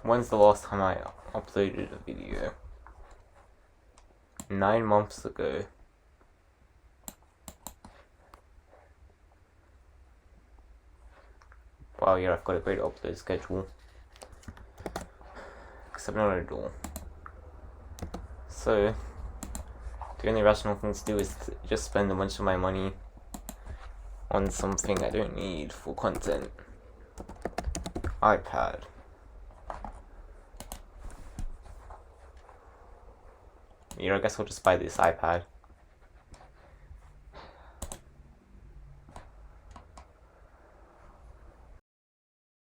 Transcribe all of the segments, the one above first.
When's the last time I uploaded a video? 9 months ago. Wow, yeah, I've got a great upload schedule. Except not at all. So, the only rational thing to do is to just spend a bunch of my money on something I don't need for content. iPad. You know, I guess I'll just buy this iPad.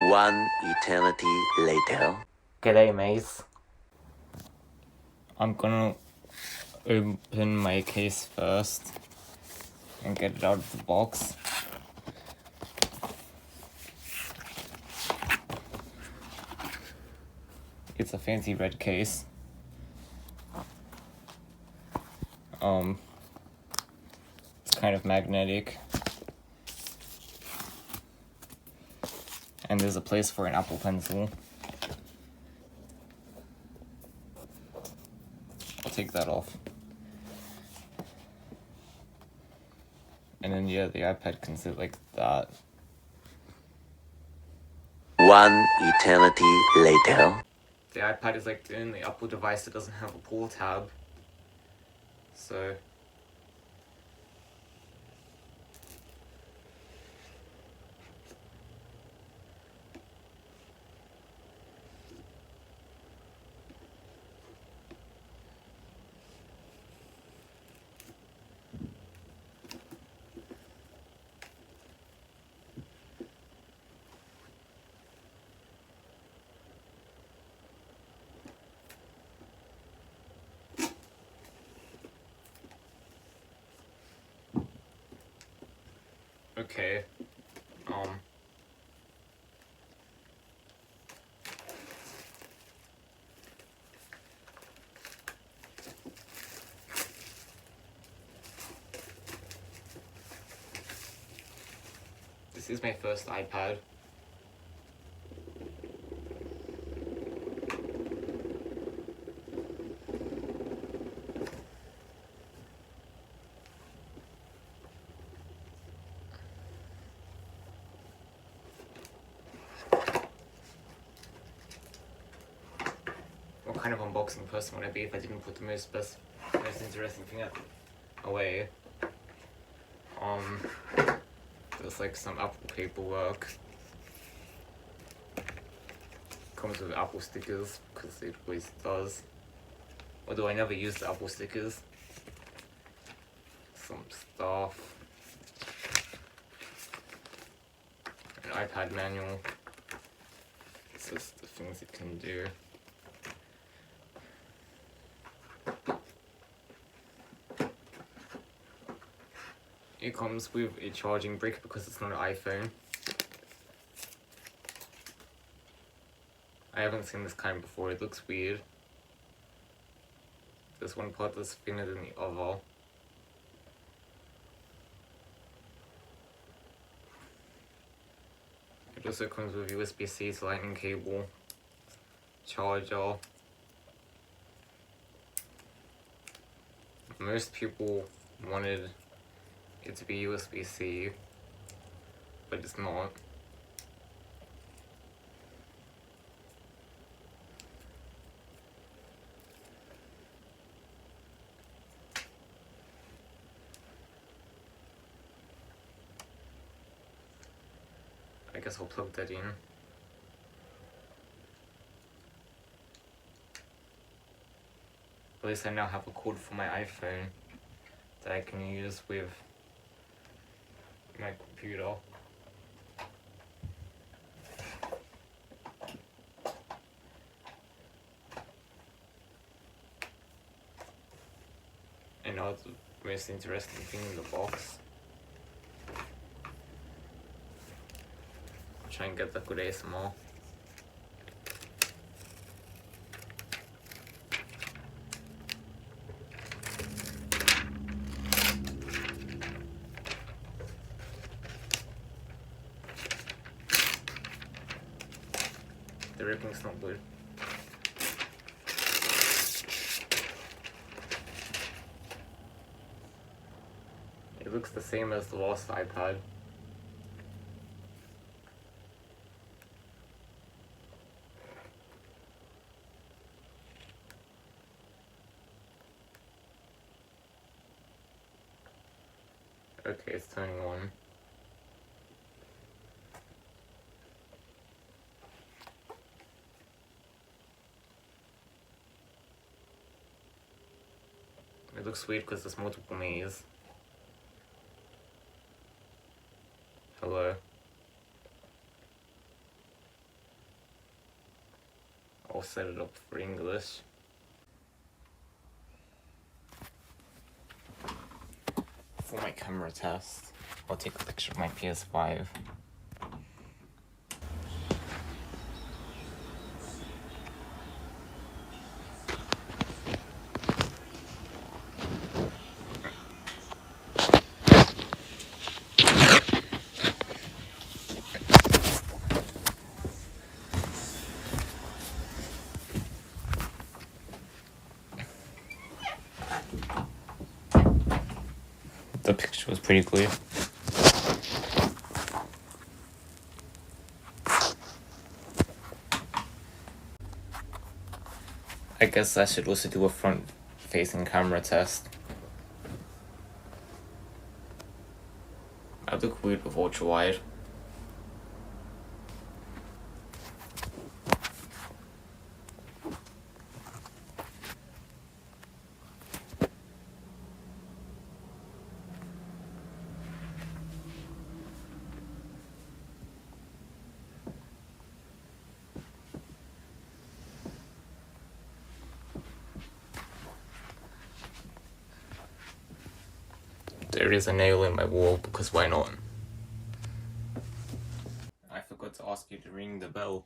One eternity later. G'day, mates. I'm gonna open my case first and get it out of the box. It's a fancy red case. It's kind of magnetic. And there's a place for an Apple Pencil. I'll take that off. And then yeah, the iPad can sit like that. One eternity later. The iPad is like the only Apple device that doesn't have a pull tab. So okay. This is my first iPad. What kind of unboxing person would I be if I didn't put the most interesting thing away? There's like some Apple paperwork. Comes with Apple stickers, because it always does. Although I never use the Apple stickers. Some stuff. An iPad manual. It's just the things it can do. It comes with a charging brick because it's not an iPhone. I haven't seen this kind before, it looks weird. There's one part that's thinner than the other. It also comes with USB-C to lightning cable, charger. Most people wanted it to be USB-C, but it's not. I guess I'll plug that in. At least I now have a cord for my iPhone that I can use with my computer. And now the most interesting thing in the box. I'll try and get that good ASMR. The ripping's not good. It looks the same as the last iPad. Okay, it's turning on. It looks weird because there's multiple me's. Hello. I'll set it up for English. For my camera test, I'll take a picture of my PS5. The picture was pretty clear. I guess I should also do a front-facing camera test. I look weird with ultra-wide. There is a nail in my wall, because why not? I forgot to ask you to ring the bell.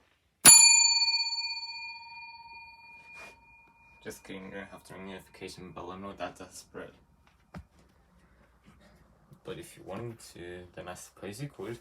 Just kidding, you don't have to ring the notification bell, I'm not that desperate. But if you wanted to, then I suppose you could.